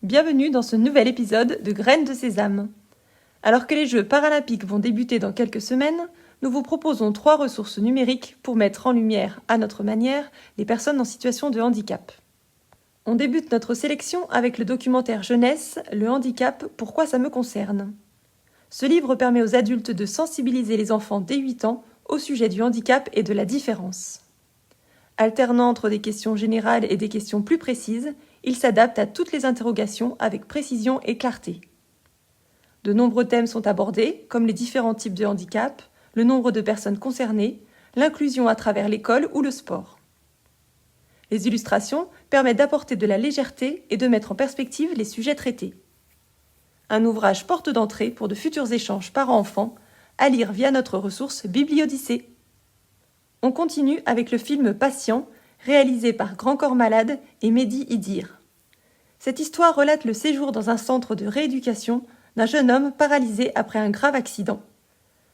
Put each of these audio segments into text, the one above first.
Bienvenue dans ce nouvel épisode de Graines de Sésame. Alors que les Jeux paralympiques vont débuter dans quelques semaines, nous vous proposons 3 ressources numériques pour mettre en lumière, à notre manière, les personnes en situation de handicap. On débute notre sélection avec le documentaire jeunesse « Le handicap, pourquoi ça me concerne ». Ce livre permet aux adultes de sensibiliser les enfants dès 8 ans au sujet du handicap et de la différence. Alternant entre des questions générales et des questions plus précises, il s'adapte à toutes les interrogations avec précision et clarté. De nombreux thèmes sont abordés, comme les différents types de handicap, le nombre de personnes concernées, l'inclusion à travers l'école ou le sport. Les illustrations permettent d'apporter de la légèreté et de mettre en perspective les sujets traités. Un ouvrage porte d'entrée pour de futurs échanges parents-enfants, à lire via notre ressource Bibliodyssée. On continue avec le film Patient, réalisé par Grand Corps Malade et Mehdi Idir. Cette histoire relate le séjour dans un centre de rééducation d'un jeune homme paralysé après un grave accident.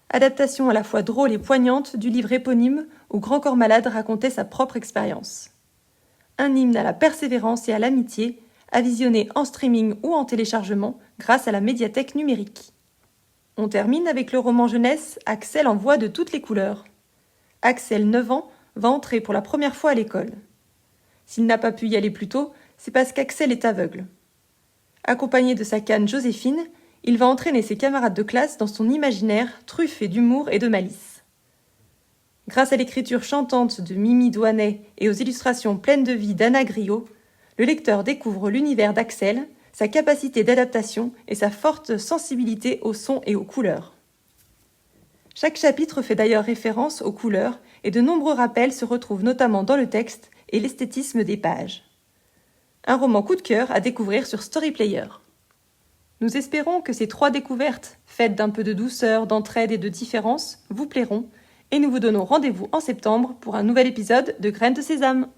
Adaptation à la fois drôle et poignante du livre éponyme où Grand Corps Malade racontait sa propre expérience. Un hymne à la persévérance et à l'amitié, à visionner en streaming ou en téléchargement grâce à la médiathèque numérique. On termine avec le roman jeunesse Axel en voix de toutes les couleurs. Axel, 9 ans, va entrer pour la première fois à l'école. S'il n'a pas pu y aller plus tôt, c'est parce qu'Axel est aveugle. Accompagné de sa canne Joséphine, il va entraîner ses camarades de classe dans son imaginaire truffé d'humour et de malice. Grâce à l'écriture chantante de Mimi Douanet et aux illustrations pleines de vie d'Anna Griot, le lecteur découvre l'univers d'Axel, sa capacité d'adaptation et sa forte sensibilité aux sons et aux couleurs. Chaque chapitre fait d'ailleurs référence aux couleurs et de nombreux rappels se retrouvent notamment dans le texte et l'esthétisme des pages. Un roman coup de cœur à découvrir sur Storyplayer. Nous espérons que ces 3 découvertes, faites d'un peu de douceur, d'entraide et de différence, vous plairont et nous vous donnons rendez-vous en septembre pour un nouvel épisode de Graines de Sésame.